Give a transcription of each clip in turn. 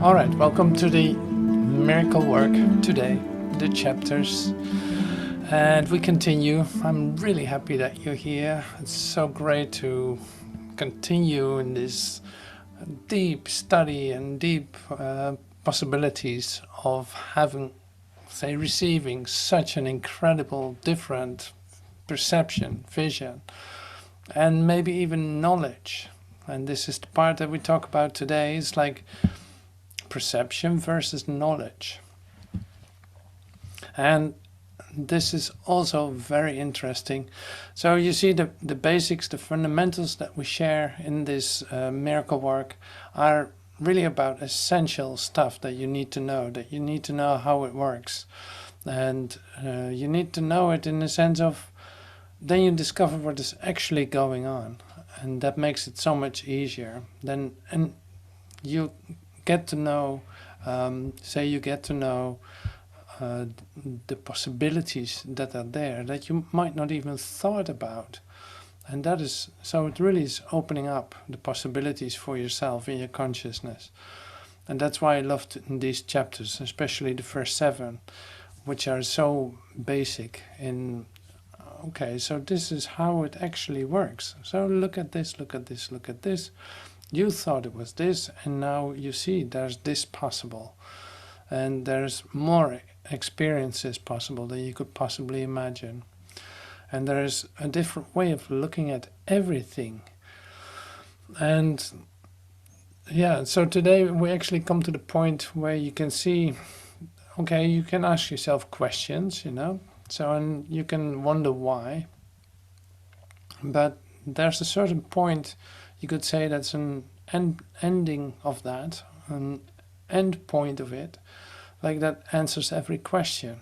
Alright, welcome to the miracle work today, the chapters, and we continue. I'm really happy that you're here. It's so great to continue in this deep study and deep possibilities of having, receiving such an incredible different perception, vision, and maybe even knowledge. And this is the part that we talk about today. It's like perception versus knowledge. And this is also very interesting. So you see the basics, the fundamentals that we share in this miracle work are really about essential stuff that you need to know how it works. And you need to know it in the sense of, then you discover what is actually going on. And that makes it so much easier. And you get to know, the possibilities that are there that you might not even thought about. And that is, so it really is opening up the possibilities for yourself in your consciousness. And that's why I loved these chapters, especially the first 7, which are so basic in, okay, so this is how it actually works. So look at this, look at this, look at this. You thought it was this, and now you see there's this possible. And there's more experiences possible than you could possibly imagine. And there's a different way of looking at everything. And yeah, so today we actually come to the point where you can see, okay, you can ask yourself questions, so, and you can wonder why. But there's a certain point, you could say that's an ending of that, an end point of it, like that answers every question.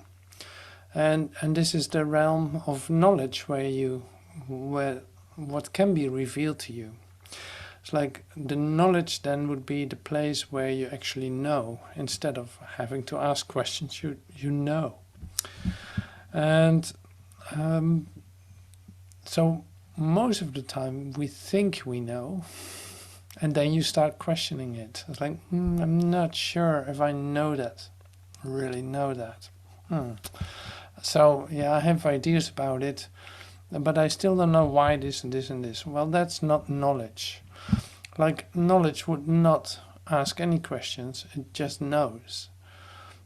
And this is the realm of knowledge where what can be revealed to you. It's like the knowledge then would be the place where you actually know, instead of having to ask questions, you know. And so most of the time we think we know, and then you start questioning it. It's like, I'm not sure if I know that, really know that. So yeah, I have ideas about it, but I still don't know why this and this and this. Well, that's not knowledge. Like, knowledge would not ask any questions, it just knows.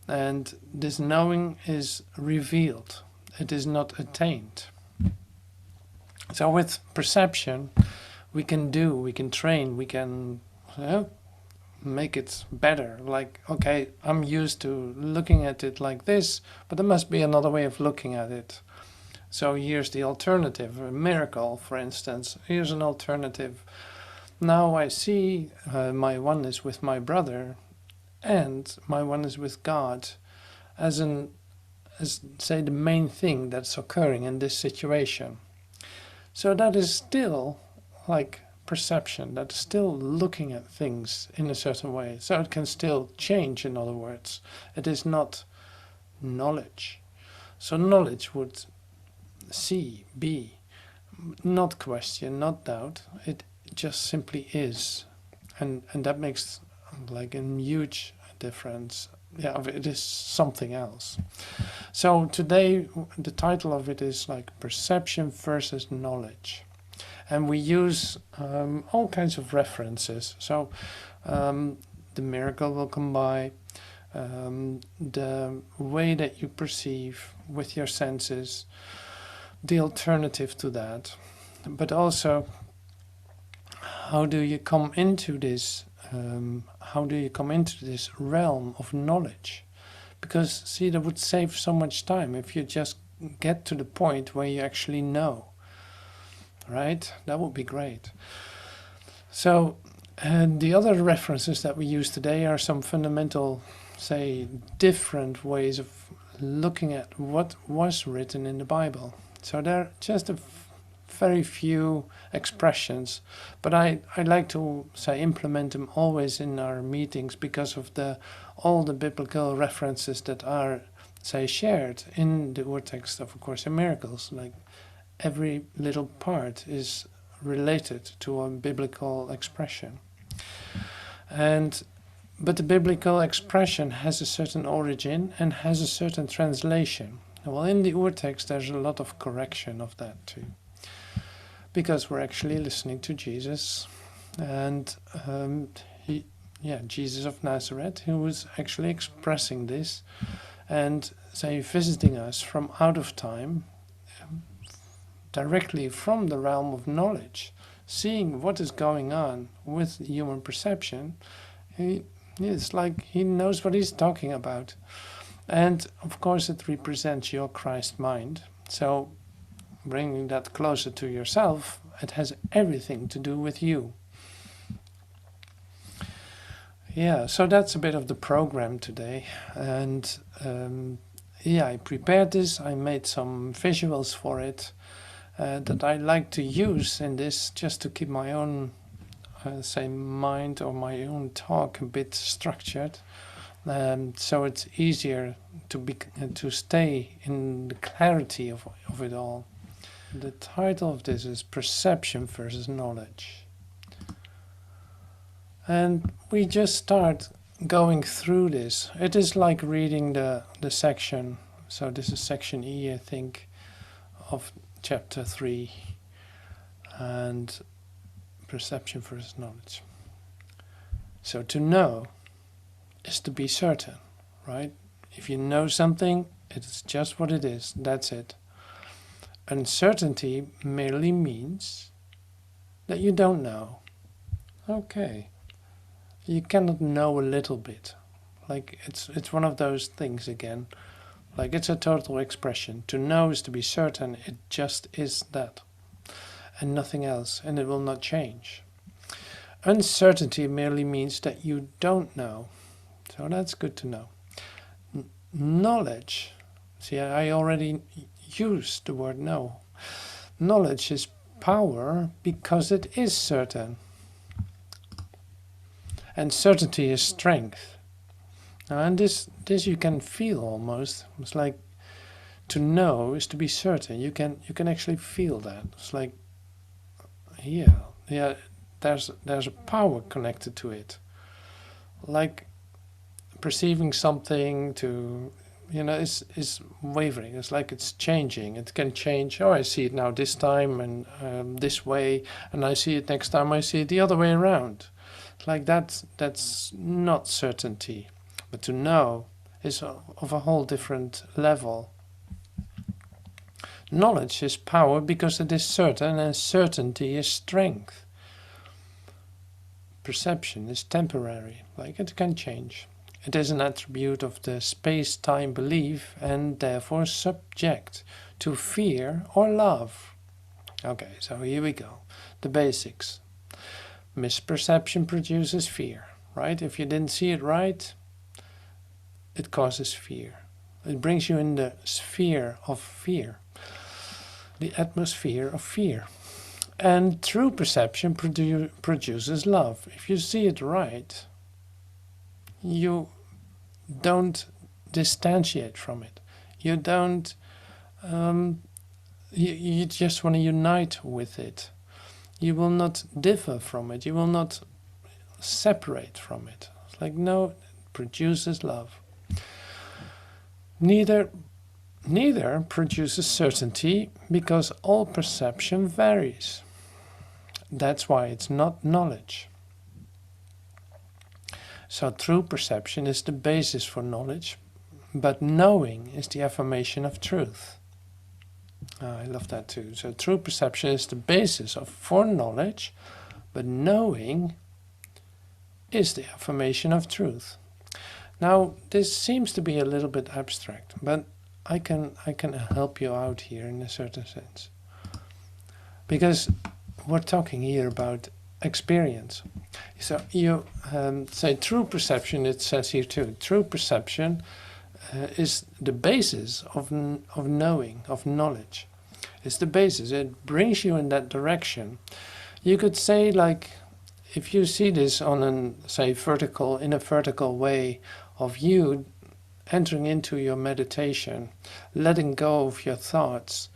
And this knowing is revealed, it is not attained. So with perception, we can train, we can make it better. Like, okay, I'm used to looking at it like this, but there must be another way of looking at it. So here's the alternative, a miracle, for instance. Here's an alternative. Now I see my oneness with my brother and my oneness with God as say the main thing that's occurring in this situation. So that is still like perception, that's still looking at things in a certain way. So it can still change, in other words. It is not knowledge. So knowledge would see, be, not question, not doubt. It just simply is. And that makes like a huge difference. Yeah, it is something else. So today the title of it is like perception versus knowledge. And we use all kinds of references. So the miracle will come by, the way that you perceive with your senses, the alternative to that, but also how do you come into this realm of knowledge? Because see, that would save so much time if you just get to the point where you actually know. Right? That would be great. So the other references that we use today are some fundamental, say, different ways of looking at what was written in the Bible. So there are just a very few expressions, but I like to say implement them always in our meetings because of all the biblical references that are, say, shared in the Urtext of A Course in Miracles. Like, every little part is related to a biblical expression. And but the biblical expression has a certain origin and has a certain translation. Well, in the Urtext there's a lot of correction of that too, because we're actually listening to Jesus, and Jesus of Nazareth, who was actually expressing this and say visiting us from out of time, directly from the realm of knowledge, seeing what is going on with human perception. It's like he knows what he's talking about. And of course it represents your Christ mind. So bringing that closer to yourself, it has everything to do with you. Yeah, so that's a bit of the program today. And I prepared this. I made some visuals for it that I like to use in this, just to keep my own mind or my own talk a bit structured, so it's easier to stay in the clarity of it all. The title of this is Perception versus Knowledge, and we just start going through this. It is like reading the section, so this is section E, I think, of chapter 3, and perception versus knowledge. So to know is to be certain, right? If you know something, it's just what it is, that's it. Uncertainty merely means that you don't know. Okay. You cannot know a little bit. Like it's one of those things again. Like it's a total expression. To know is to be certain, it just is that. And nothing else, and it will not change. Uncertainty merely means that you don't know. So that's good to know. Knowledge, see, I already used the word know. Knowledge is power because it is certain. And certainty is strength. And this you can feel almost. It's like to know is to be certain. You can actually feel that. It's like there's a power connected to it, like perceiving something to, is wavering. It's like it's changing. It can change. Oh, I see it now this time and this way, and I see it next time I see it the other way around. It's like that's not certainty, but to know is of a whole different level. Knowledge is power because it is certain, and certainty is strength. Perception is temporary, like it can change. It is an attribute of the space-time belief and therefore subject to fear or love. Okay, so here we go. The basics. Misperception produces fear, right? If you didn't see it right, it causes fear. It brings you in the sphere of fear. The atmosphere of fear. And true perception produces love. If you see it right, you don't distantiate from it. You don't, you just want to unite with it. You will not differ from it. You will not separate from it. It's like, no, it produces love. Neither produces certainty because all perception varies. That's why it's not knowledge. So true perception is the basis for knowledge, but knowing is the affirmation of truth. I love that too. So true perception is the basis for knowledge, but knowing is the affirmation of truth. Now, this seems to be a little bit abstract, but I can help you out here in a certain sense. Because we're talking here about experience. So you say true perception, it says here too. True perception is the basis of knowing, of knowledge. It's the basis. It brings you in that direction. You could say, like, if you see this on in a vertical way of you entering into your meditation, letting go of your thoughts,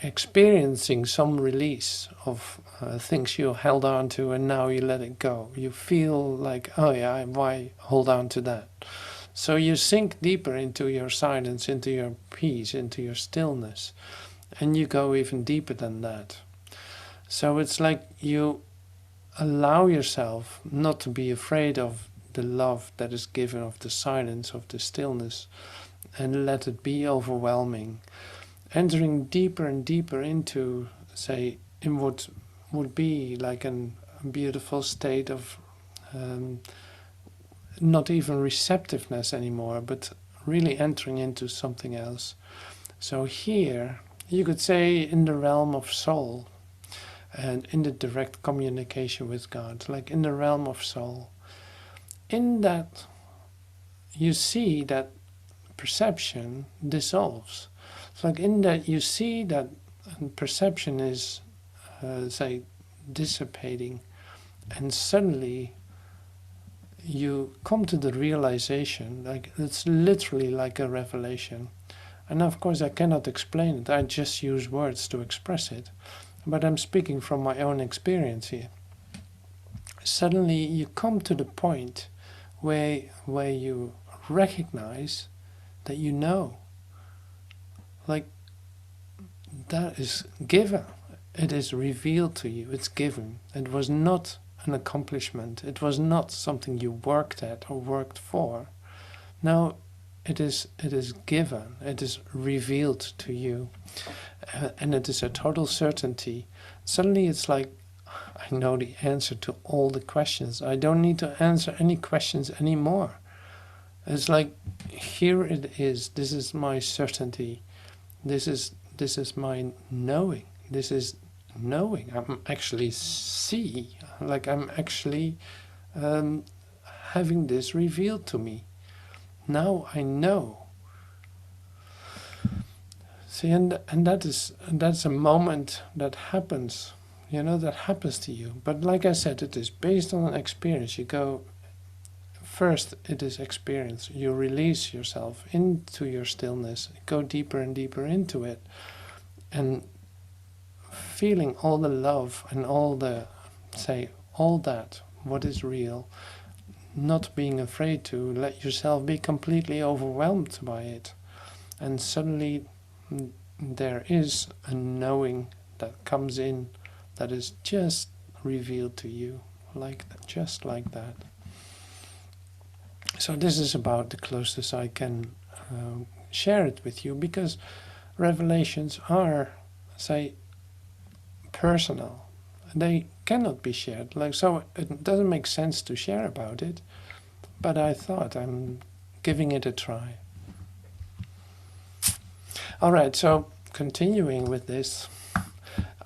experiencing some release of things you held on to, and now you let it go. You feel like, oh yeah, why hold on to that? So you sink deeper into your silence, into your peace, into your stillness, and you go even deeper than that. So it's like you allow yourself not to be afraid of the love that is given, of the silence, of the stillness, and let it be overwhelming. Entering deeper and deeper into, say, in what would be like a beautiful state of not even receptiveness anymore, but really entering into something else. So here, you could say in the realm of soul, and in the direct communication with God, like in the realm of soul, in that you see that perception dissolves. It's like in that you see that perception is, say, dissipating, and suddenly you come to the realization, like it's literally like a revelation. And of course I cannot explain it, I just use words to express it, but I'm speaking from my own experience here. Suddenly you come to the point where you recognize that you know. Like, that is given. It is revealed to you. It's given. It was not an accomplishment. It was not something you worked at or worked for. No, it is given. It is revealed to you. And it is a total certainty. Suddenly it's like, I know the answer to all the questions. I don't need to answer any questions anymore. It's like, here it is. This is my certainty. This is my knowing. This is knowing. I'm actually like I'm actually having this revealed to me. Now I know. See, and that's a moment that happens. That happens to you. But like I said, it is based on an experience. You go. First, it is experience. You release yourself into your stillness, go deeper and deeper into it, and feeling all the love and all that, what is real, not being afraid to let yourself be completely overwhelmed by it. And suddenly there is a knowing that comes in that is just revealed to you, just like that. So this is about the closest I can share it with you, because revelations are, say, personal. They cannot be shared. So it doesn't make sense to share about it, but I thought I'm giving it a try. All right, so continuing with this,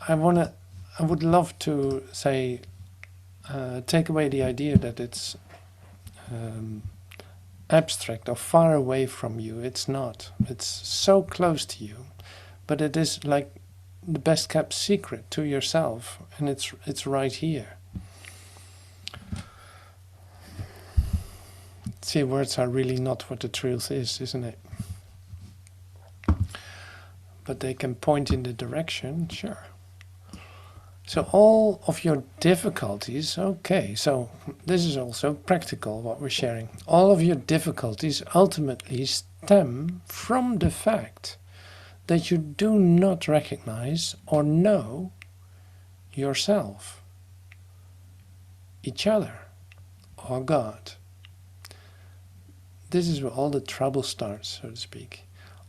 I would love to say, take away the idea that it's abstract or far away from you. It's not. It's so close to you, but it is like the best kept secret to yourself, and it's right here. See, words are really not what the truth is, isn't it? But they can point in the direction, sure. So all of your difficulties, okay, so this is also practical what we're sharing. All of your difficulties ultimately stem from the fact that you do not recognize or know yourself, each other, or God. This is where all the trouble starts, so to speak.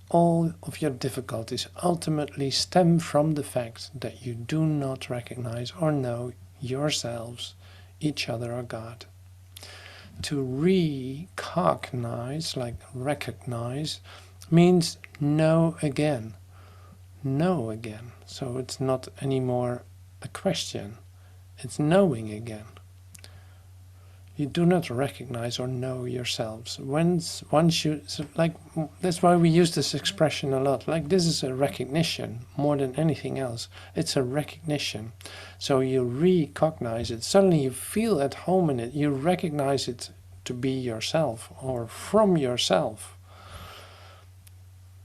All of your difficulties ultimately stem from the fact that you do not recognize or know yourselves, each other, or God. To recognize, like recognize, means know again. Know again. So it's not anymore a question. It's knowing again. You do not recognize or know yourselves. Once you, like, that's why we use this expression a lot. Like, this is a recognition more than anything else. It's a recognition. So you recognize it. Suddenly you feel at home in it. You recognize it to be yourself or from yourself.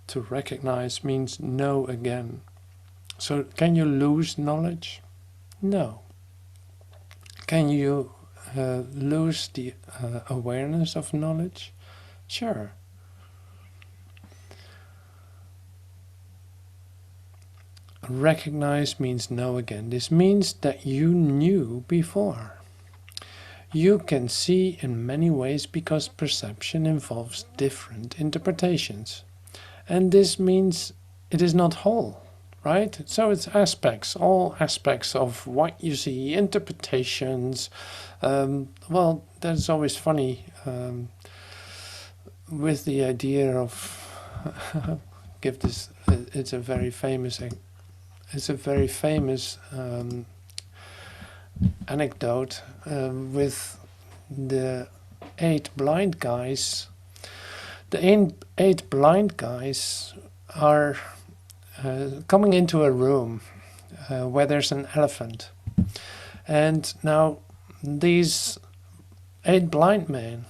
To recognize means know again. So can you lose knowledge? No. Can you lose the awareness of knowledge? Sure. Recognize means know again. This means that you knew before. You can see in many ways because perception involves different interpretations. And this means it is not whole, right? So it's aspects, all aspects of what you see, interpretations. Well, that's always funny with the idea of give this. It's a very famous anecdote with the 8 blind guys. The 8 blind guys are coming into a room where there's an elephant. And now these 8 blind men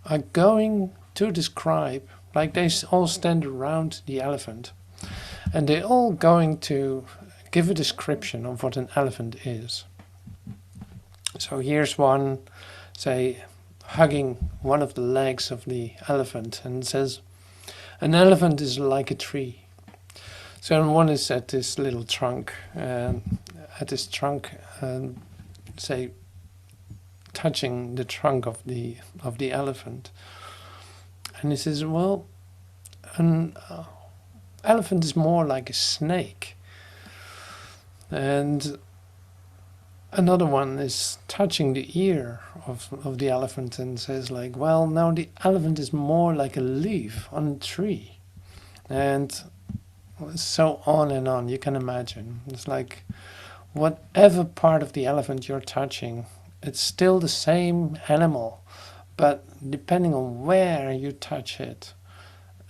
are going to describe, like they all stand around the elephant, and they're all going to give a description of what an elephant is. So here's one, say, hugging one of the legs of the elephant and says, an elephant is like a tree. So one is at this little trunk, say, touching the trunk of the elephant. And he says, well, an elephant is more like a snake. And another one is touching the ear of the elephant and says like, well, now the elephant is more like a leaf on a tree. And so on and on, you can imagine. It's like whatever part of the elephant you're touching, it's still the same animal. But depending on where you touch it,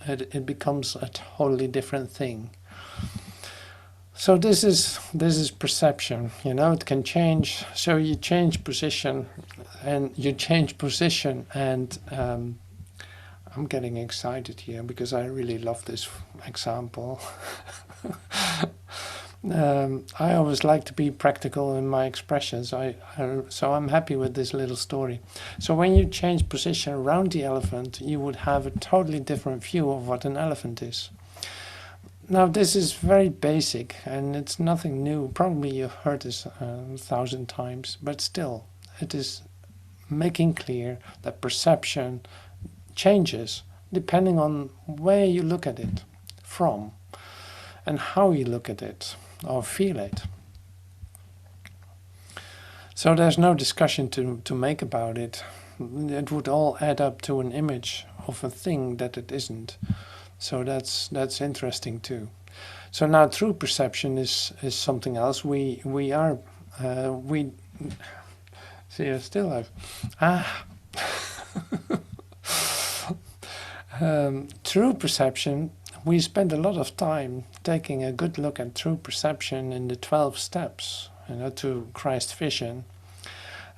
it becomes a totally different thing. So this is perception, you know, it can change. So you change position and I'm getting excited here because I really love this example. I always like to be practical in my expressions, so I'm happy with this little story. So when you change position around the elephant, you would have a totally different view of what an elephant is. Now this is very basic and it's nothing new. Probably you've heard this 1,000 times, but still it is making clear that perception changes depending on where you look at it from and how you look at it or feel it. So there's no discussion to make about it. It would all add up to an image of a thing that it isn't. So that's interesting too. So now true perception is something else. We see I still have true perception. We spend a lot of time taking a good look at true perception in the 12 steps, you know, to Christ vision.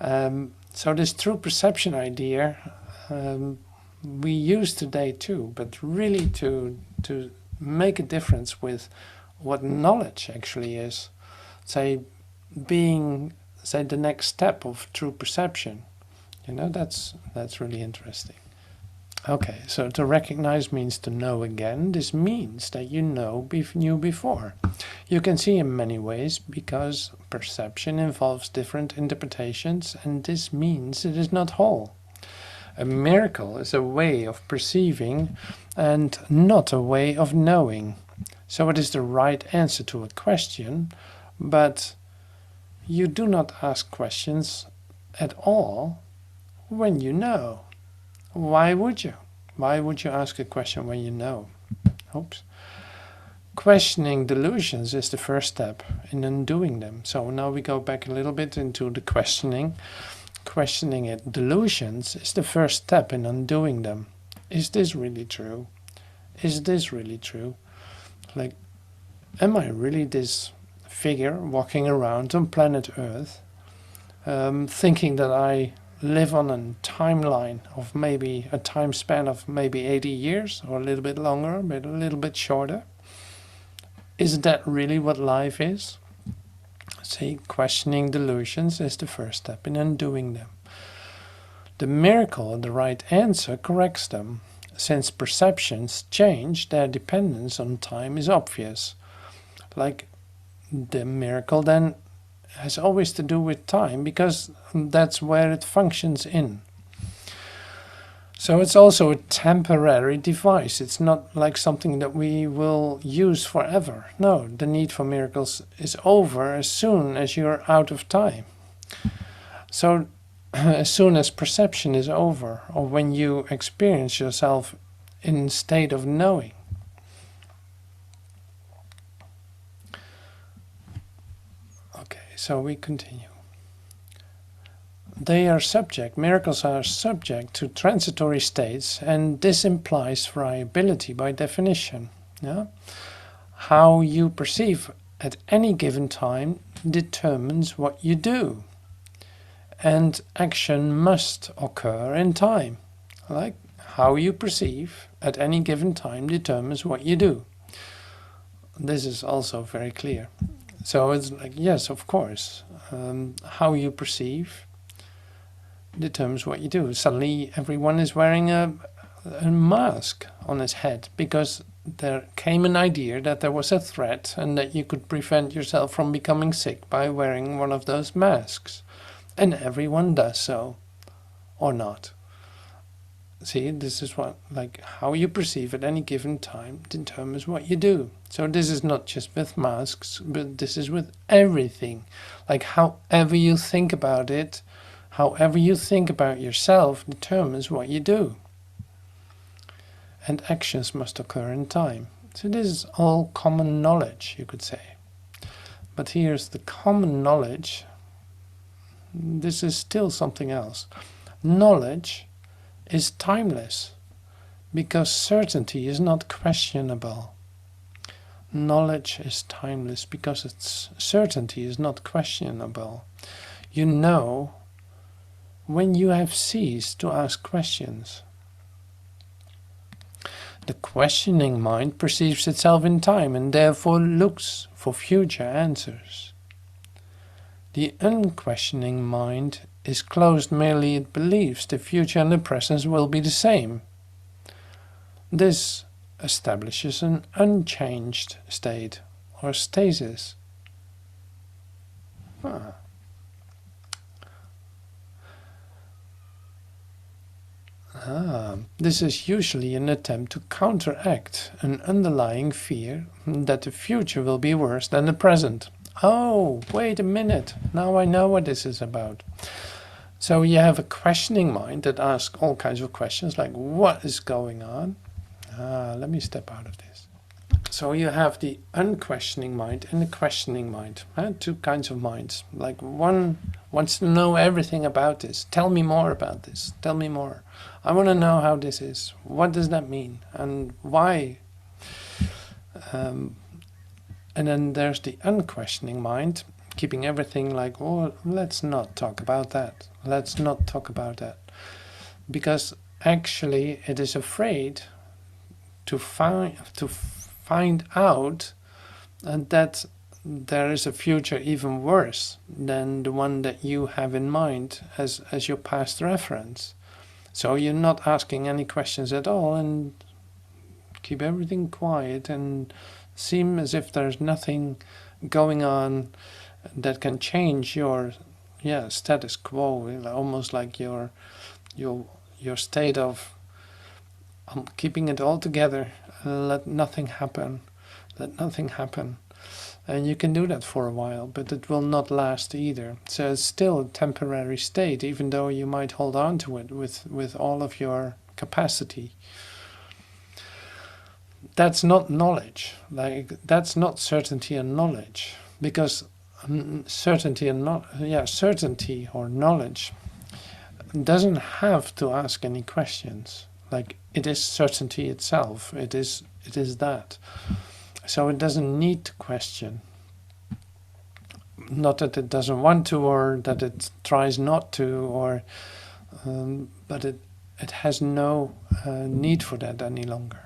So this true perception idea we use today too, but really to make a difference with what knowledge actually is, say the next step of true perception. You know, that's really interesting. Okay, so to recognize means to know again. This means that you knew before. You can see in many ways because perception involves different interpretations, and this means it is not whole. A miracle is a way of perceiving and not a way of knowing. So it is the right answer to a question, but you do not ask questions at all when you know. Why would you? Why would you ask a question when you know? Oops. Questioning delusions is the first step in undoing them. So now we go back a little bit into the questioning. Questioning it. Delusions is the first step in undoing them. Is this really true? Is this really true? Like, am I really this figure walking around on planet Earth, thinking that I live on a timeline of maybe a time span of maybe 80 years or a little bit longer, but a little bit shorter? is that really what life is? See, questioning delusions is the first step in undoing them. The miracle, the right answer, corrects them. Since perceptions change, their dependence on time is obvious. Like, the miracle then has always to do with time, because that's where it functions in. So it's also a temporary device. It's not like something that we will use forever. No, the need for miracles is over as soon as you're out of time. So as soon as perception is over, or when you experience yourself in a state of knowing. Okay, so we continue. Miracles are subject to transitory states, and this implies variability by definition. Yeah? How you perceive at any given time determines what you do. And action must occur in time. Like, how you perceive at any given time determines what you do. This is also very clear. So it's like, yes, of course, how you perceive determines what you do. Suddenly everyone is wearing a mask on his head because there came an idea that there was a threat and that you could prevent yourself from becoming sick by wearing one of those masks. And everyone does so, or not. See, this is what, like, how you perceive at any given time determines what you do. So this is not just with masks, but this is with everything. Like, however you think about it, however you think about yourself determines what you do. And actions must occur in time. So this is all common knowledge, you could say. But here's the common knowledge. This is still something else. Knowledge is timeless because certainty is not questionable. Knowledge is timeless because its certainty is not questionable. You know when you have ceased to ask questions. The questioning mind perceives itself in time and therefore looks for future answers. The unquestioning mind is closed, merely it believes the future and the present will be the same. This establishes an unchanged state, or stasis. This is usually an attempt to counteract an underlying fear that the future will be worse than the present. Oh, wait a minute, now I know what this is about. So you have a questioning mind that asks all kinds of questions, like, what is going on? Let me step out of this. So you have the unquestioning mind and the questioning mind. Two kinds of minds. Like, one wants to know everything about this. Tell me more about this. Tell me more. I want to know how this is. What does that mean? And why? And then there's the unquestioning mind, keeping everything like, oh, let's not talk about that. Let's not talk about that. Because actually it is afraid to find out that there is a future even worse than the one that you have in mind as your past reference. So you're not asking any questions at all and keep everything quiet and seem as if there's nothing going on that can change your status quo, almost like your state of keeping it all together. Let nothing happen. And you can do that for a while, but it will not last either. So it's still a temporary state, even though you might hold on to it with all of your capacity. That's not knowledge. Like, that's not certainty and knowledge, because certainty or knowledge doesn't have to ask any questions. Like, it is certainty itself. It is that. So it doesn't need to question. Not that it doesn't want to, or that it tries not to, or but it has no need for that any longer.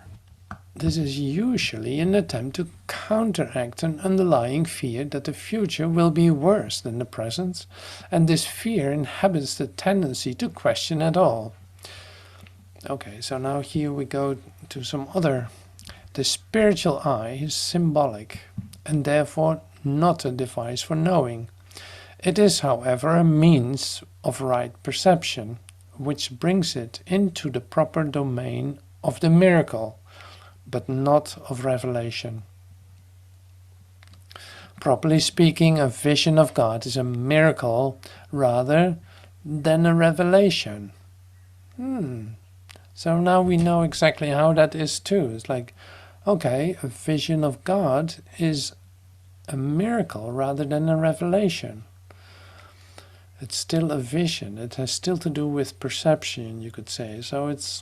this is usually an attempt to counteract an underlying fear that the future will be worse than the present, and this fear inhabits the tendency to question at all. Okay, so now here we go to some other. The spiritual eye is symbolic, and therefore not a device for knowing. It is, however, a means of right perception, which brings it into the proper domain of the miracle, but not of revelation. Properly speaking, a vision of God is a miracle rather than a revelation. So now we know exactly how that is too. It's like, okay, a vision of God is a miracle rather than a revelation. It's still a vision. It has still to do with perception, you could say. So it's,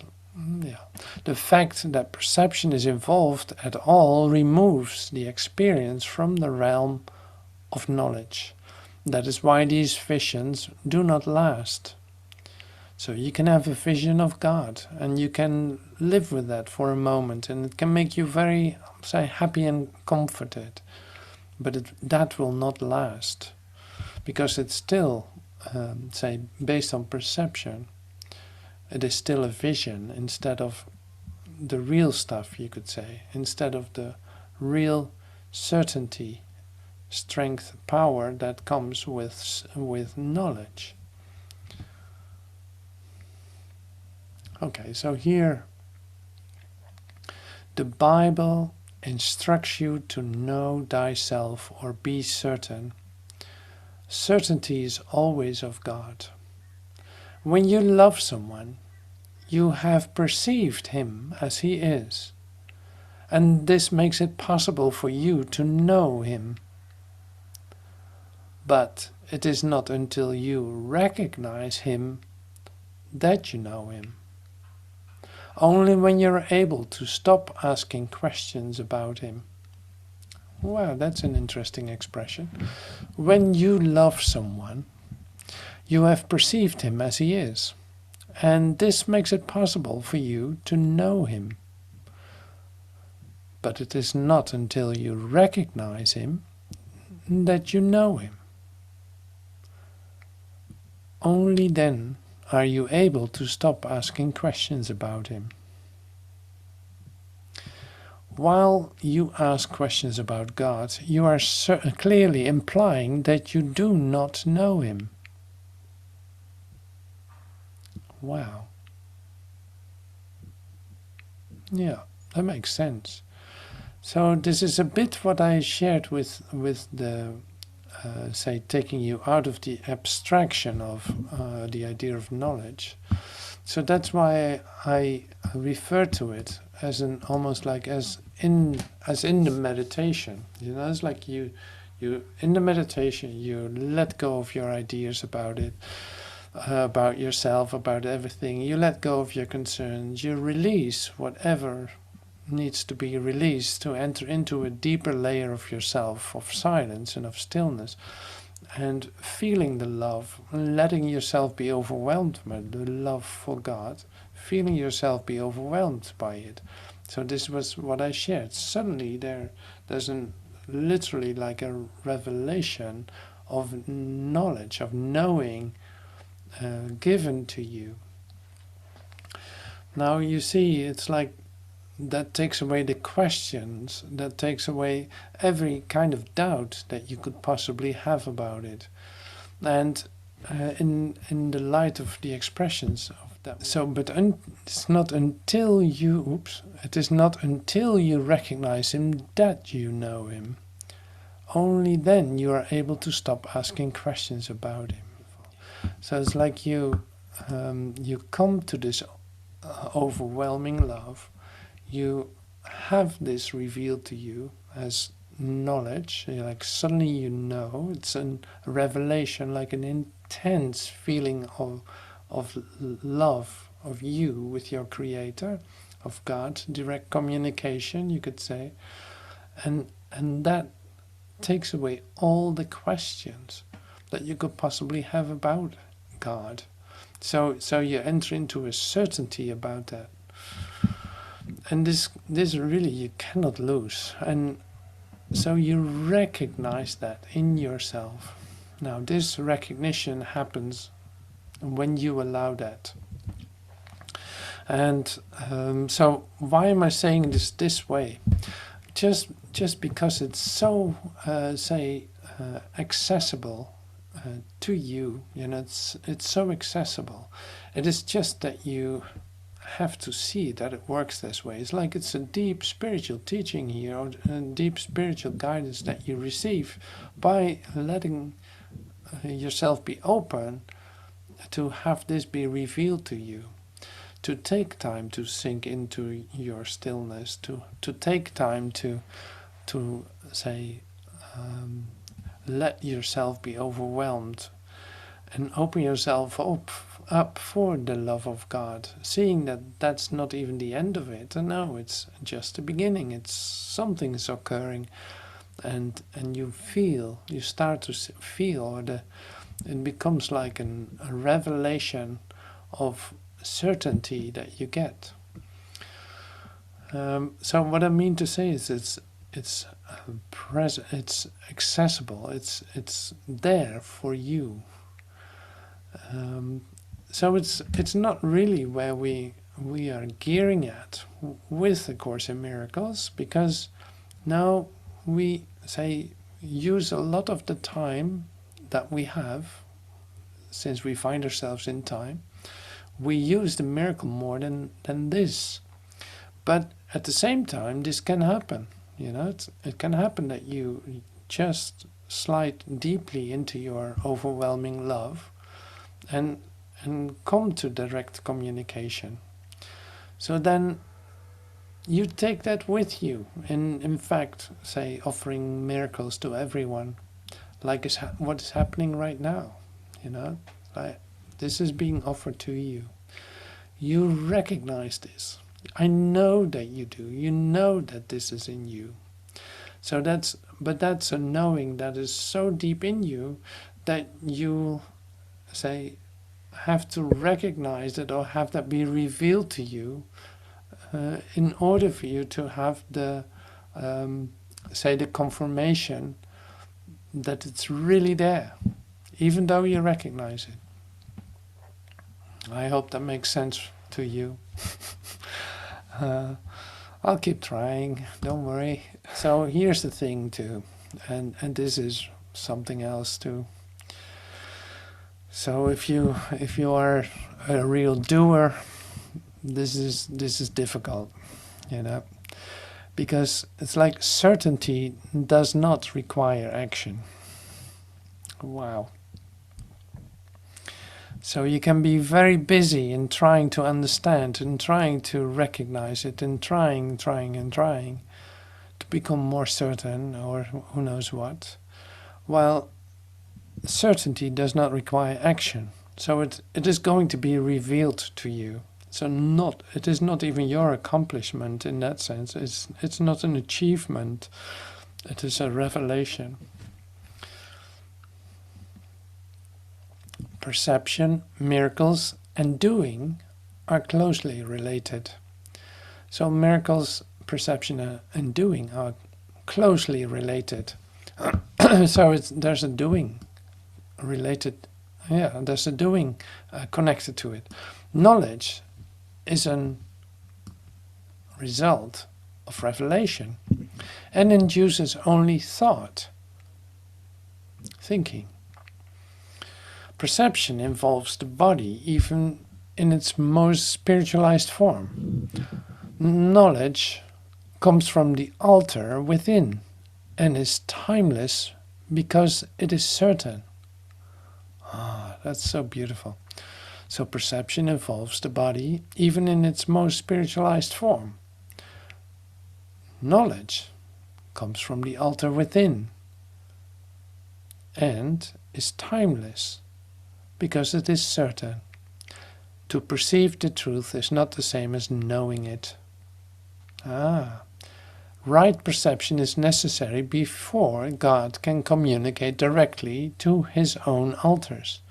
the fact that perception is involved at all removes the experience from the realm of knowledge. That is why these visions do not last. So you can have a vision of God and you can live with that for a moment, and it can make you very, say, happy and comforted. But that will not last, because it's still, say, based on perception. It is still a vision instead of the real stuff, you could say, instead of the real certainty, strength, power that comes with knowledge. Okay, so here the Bible instructs you to know thyself or be certain. Certainty is always of God. When you love someone, you have perceived him as he is, and this makes it possible for you to know him. But it is not until you recognize him that you know him. Only when you're able to stop asking questions about him. Wow, that's an interesting expression. When you love someone, you have perceived him as he is, and this makes it possible for you to know him. But it is not until you recognize him that you know him. Only then are you able to stop asking questions about him. While you ask questions about God, you are clearly implying that you do not know him. Wow. Yeah, that makes sense. So this is a bit what I shared with the say, taking you out of the abstraction of the idea of knowledge. So that's why I refer to it as an almost like as in the meditation. You know, it's like you in the meditation you let go of your ideas about it, about yourself, about everything. You let go of your concerns. You release whatever needs to be released to enter into a deeper layer of yourself, of silence and of stillness, and feeling the love, letting yourself be overwhelmed by the love for God, feeling yourself be overwhelmed by it. So this was what I shared. Suddenly there's literally like a revelation of knowledge, of knowing given to you. Now you see, it's like that takes away the questions, that takes away every kind of doubt that you could possibly have about it. And in the light of the expressions of that. So, but it's not until you, it is not until you recognize him that you know him. Only then you are able to stop asking questions about him. So it's like you come to this overwhelming love. You have this revealed to you as knowledge. You're like suddenly you know. It's a revelation, like an intense feeling of love of you with your Creator, of God, direct communication, you could say, and that takes away all the questions that you could possibly have about God. So you enter into a certainty about that. And this really you cannot lose. And so you recognize that in yourself. Now this recognition happens when you allow that. And so why am I saying this way? Just because it's so accessible to you. You know, it's so accessible. It is just that you have to see that it works this way. It's like it's a deep spiritual teaching here, or a deep spiritual guidance that you receive by letting yourself be open to have this be revealed to you, to take time to sink into your stillness, to take time to say let yourself be overwhelmed and open yourself up for the love of God, seeing that that's not even the end of it. No, it's just the beginning. It's something is occurring, and you start to feel, it becomes like a revelation of certainty that you get. So what I mean to say is it's present, it's accessible, it's there for you. So it's not really where we are gearing at with the Course in Miracles, because now we use a lot of the time that we have, since we find ourselves in time, we use the miracle more than this. But at the same time, this can happen. You know, it can happen that you just slide deeply into your overwhelming love and come to direct communication. So then you take that with you, and in fact, offering miracles to everyone, like what is happening right now. You know, this is being offered to you. You recognize this. I know that you do. You know that this is in you. So that's a knowing that is so deep in you that you have to recognize it, or have that be revealed to you, in order for you to have the the confirmation that it's really there, even though you recognize it. I hope that makes sense to you. I'll keep trying, don't worry. So here's the thing too, and this is something else too. So if you are a real doer, this is difficult, you know, because it's like certainty does not require action. Wow. So you can be very busy in trying to understand and trying to recognize it and trying to become more certain, or who knows what. While certainty does not require action. So it is going to be revealed to you. So it is not even your accomplishment in that sense. It's not an achievement. It is a revelation. Perception, miracles, and doing are closely related. So miracles, perception, and doing are closely related. So there's a doing related. Yeah, there's a doing connected to it. Knowledge is a result of revelation and induces only thought, thinking. Perception involves the body, even in its most spiritualized form. Knowledge comes from the altar within and is timeless because it is certain. Ah, that's so beautiful. So perception involves the body, even in its most spiritualized form. Knowledge comes from the altar within and is timeless because it is certain. To perceive the truth is not the same as knowing it. Right perception is necessary before God can communicate directly to his own altars,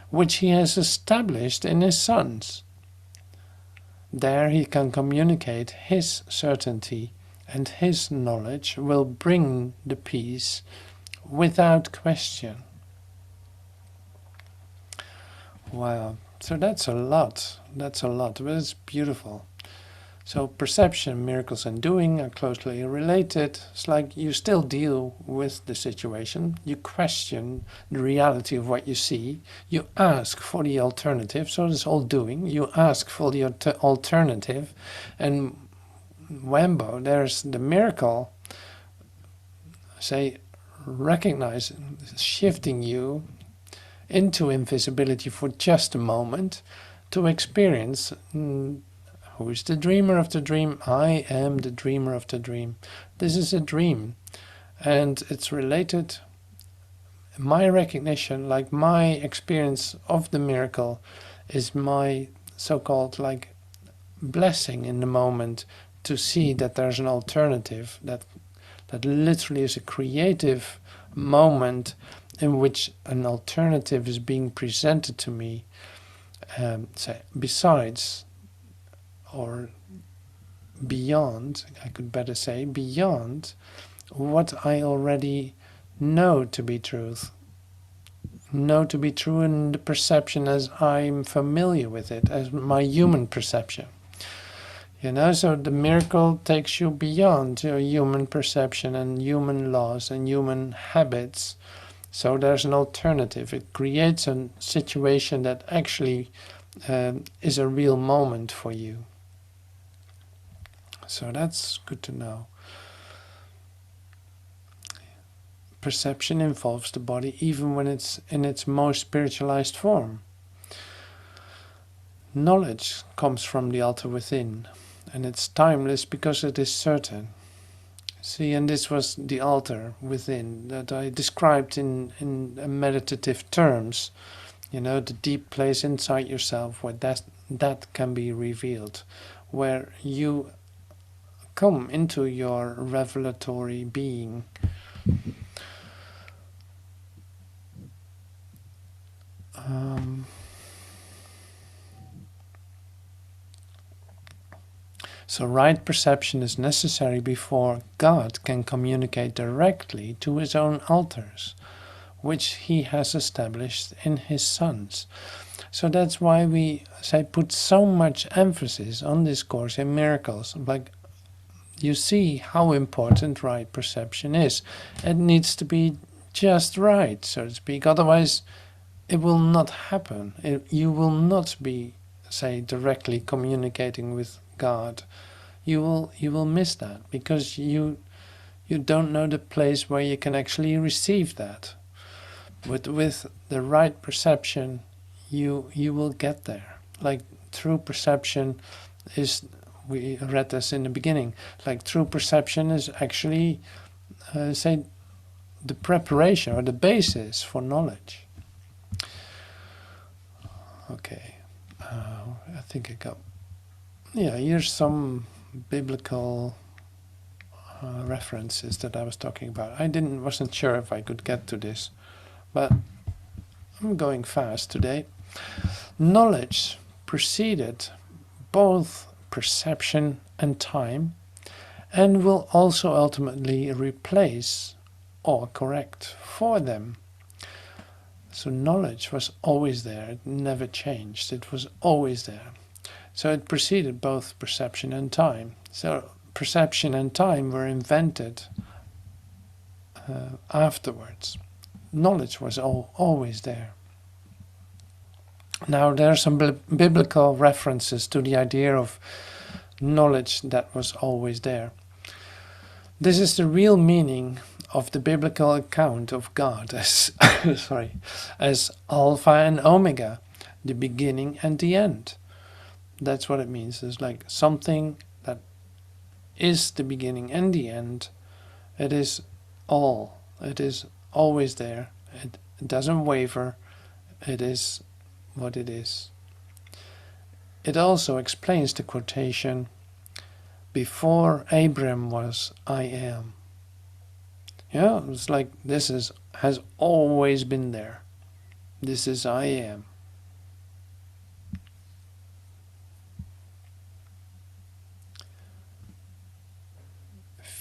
which he has established in his sons. There he can communicate his certainty, and his knowledge will bring the peace without question. Wow, so that's a lot, but it's beautiful. So perception, miracles and doing are closely related. It's like you still deal with the situation, you question the reality of what you see, you ask for the alternative, so it's all doing, you ask for the alternative, and whambo, there's the miracle, say, recognize, shifting you into invisibility for just a moment to experience who is the dreamer of the dream? I am the dreamer of the dream. This is a dream, and it's related, my recognition, like my experience of the miracle is my so-called like blessing in the moment to see that there's an alternative, that literally is a creative moment in which an alternative is being presented to me, say, besides or beyond, I could better say, beyond what I already know to be truth. Know to be true in the perception as I'm familiar with it, as my human perception. You know, so the miracle takes you beyond your human perception and human laws and human habits. So there's an alternative. It creates a situation that actually is a real moment for you. So that's good to know. Perception involves the body even when it's in its most spiritualized form. Knowledge comes from the altar within, and it's timeless because it is certain. See, and this was the altar within that I described in meditative terms. You know, the deep place inside yourself where that can be revealed, where you come into your revelatory being. So right perception is necessary before God can communicate directly to his own altars, which he has established in his sons. So that's why we say put so much emphasis on this course in miracles. Like, you see how important right perception is. It needs to be just right, so to speak. Otherwise, it will not happen. You will not be, say, directly communicating with God. You will miss that because you don't know the place where you can actually receive that. But with the right perception, you will get there. Like true perception is, we read this in the beginning, like true perception is actually, say, the preparation or the basis for knowledge. Okay, I think I got, here's some biblical references that I was talking about. I wasn't sure if I could get to this, but I'm going fast today. Knowledge preceded both perception and time, and will also ultimately replace or correct for them. So knowledge was always there, it never changed, it was always there. So it preceded both perception and time. So perception and time were invented afterwards. Knowledge was always there. Now there are some biblical references to the idea of knowledge that was always there. This is the real meaning of the biblical account of God as as Alpha and Omega, the beginning and the end. That's what it means. It's like something that is the beginning and the end. It is all. It is always there. It doesn't waver. It is what it is. It also explains the quotation, "Before Abram was, I am." Yeah, it's like this has always been there. This is I am.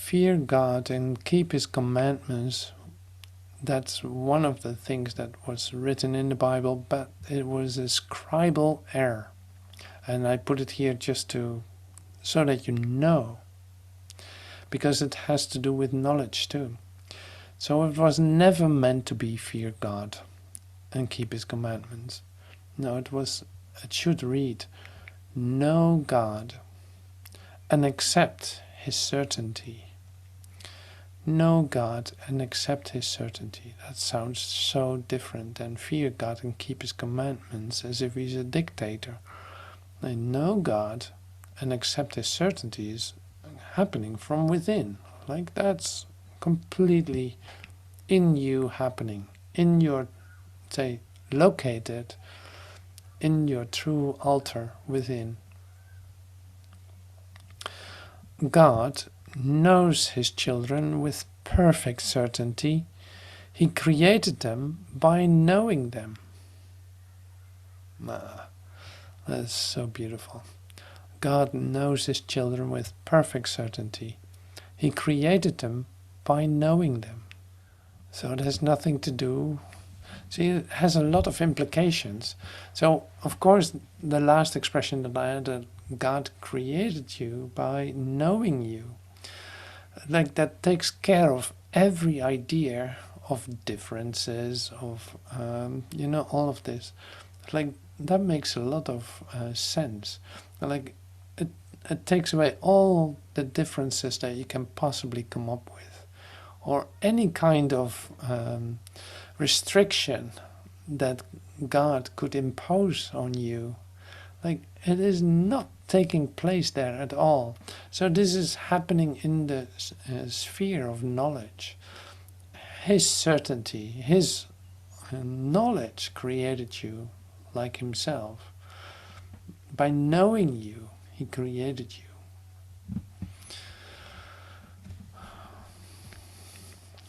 fear God and keep his commandments, that's one of the things that was written in the Bible, but it was a scribal error. And I put it here just so that you know, because it has to do with knowledge too. So it was never meant to be fear God and keep his commandments. No, it should read, know God and accept his certainty. Know God and accept his certainty. That sounds so different than fear God and keep his commandments, as if he's a dictator. I know God and accept his certainty is happening from within. Like that's completely in you happening, in your, say, located in your true altar within. God knows his children with perfect certainty. He created them by knowing them. That's so beautiful. God knows his children with perfect certainty. He created them by knowing them. So it has nothing to do. See, it has a lot of implications. So, of course, the last expression that I had, that God created you by knowing you, like that takes care of every idea of differences, of, all of this. Like, that makes a lot of sense. Like, it takes away all the differences that you can possibly come up with, or any kind of restriction that God could impose on you. Like, it is not taking place there at all. So this is happening in the sphere of knowledge. His certainty, his knowledge created you like himself. By knowing you, he created you.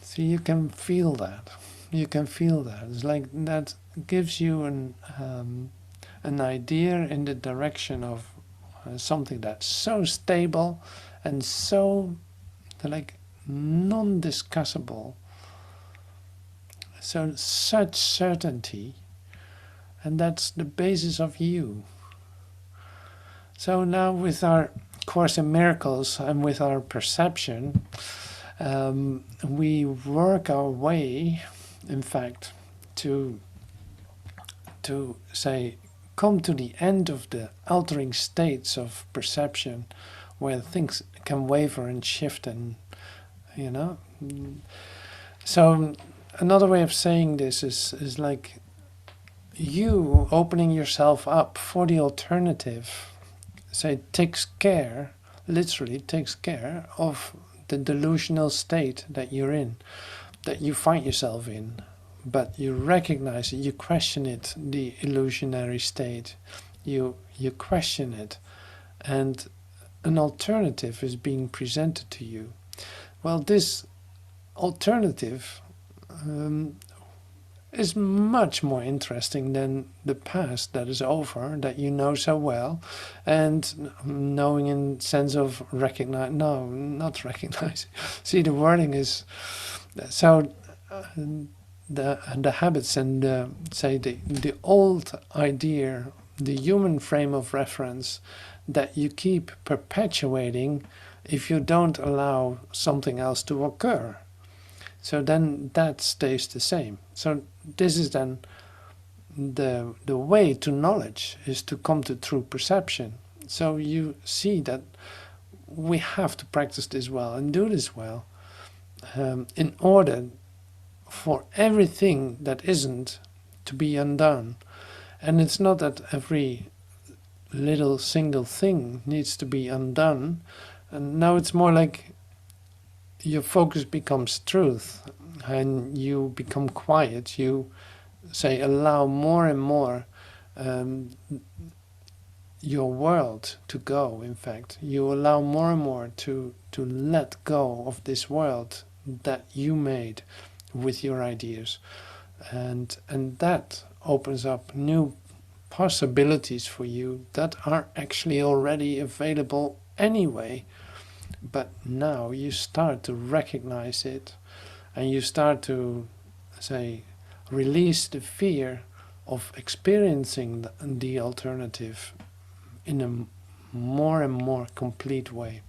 See, you can feel that. You can feel that. It's like that gives you an idea in the direction of something that's so stable and so like non-discussable. So such certainty, and that's the basis of you. So now with our Course in Miracles and with our perception, we work our way, in fact, to say, come to the end of the altering states of perception, where things can waver and shift, and So another way of saying this is like you opening yourself up for the alternative. Say, takes care, literally takes care of the delusional state that you're in, that you find yourself in. But you recognize it, you question it, the illusionary state. You question it, and an alternative is being presented to you. Well, this alternative is much more interesting than the past that is over, that you know so well, and knowing in sense of recognize. No, not recognize. See, the wording is so. The habits and the old idea, the human frame of reference that you keep perpetuating if you don't allow something else to occur. So then that stays the same. So this is then the way to knowledge, is to come to true perception. So you see that we have to practice this well and do this well in order for everything that isn't to be undone. And it's not that every little single thing needs to be undone. And now it's more like your focus becomes truth, and you become quiet. You say, allow more and more your world to go. In fact, you allow more and more to let go of this world that you made with your ideas, and that opens up new possibilities for you that are actually already available anyway. But now you start to recognize it, and you start to, say, release the fear of experiencing the alternative in a more and more complete way.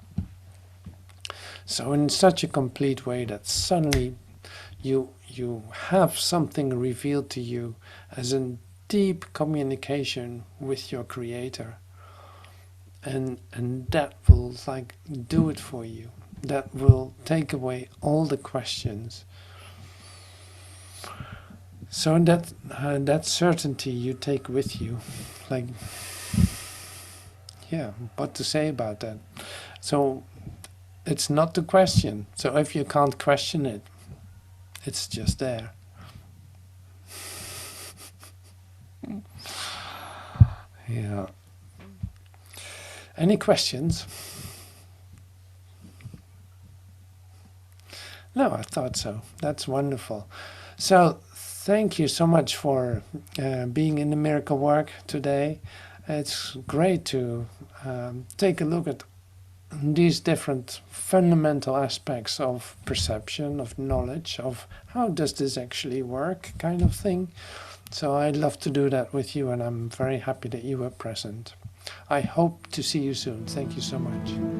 So in such a complete way that suddenly you have something revealed to you as a deep communication with your creator, and that will like do it for you. That will take away all the questions. So that certainty you take with you, like, yeah, what to say about that? So it's not the question. So if you can't question it, it's just there. Yeah. Any questions? No, I thought so. That's wonderful. So thank you so much for being in the miracle work today. It's great to take a look at these different fundamental aspects of perception, of knowledge, of how does this actually work, kind of thing. So I'd love to do that with you, and I'm very happy that you were present. I hope to see you soon. Thank you so much.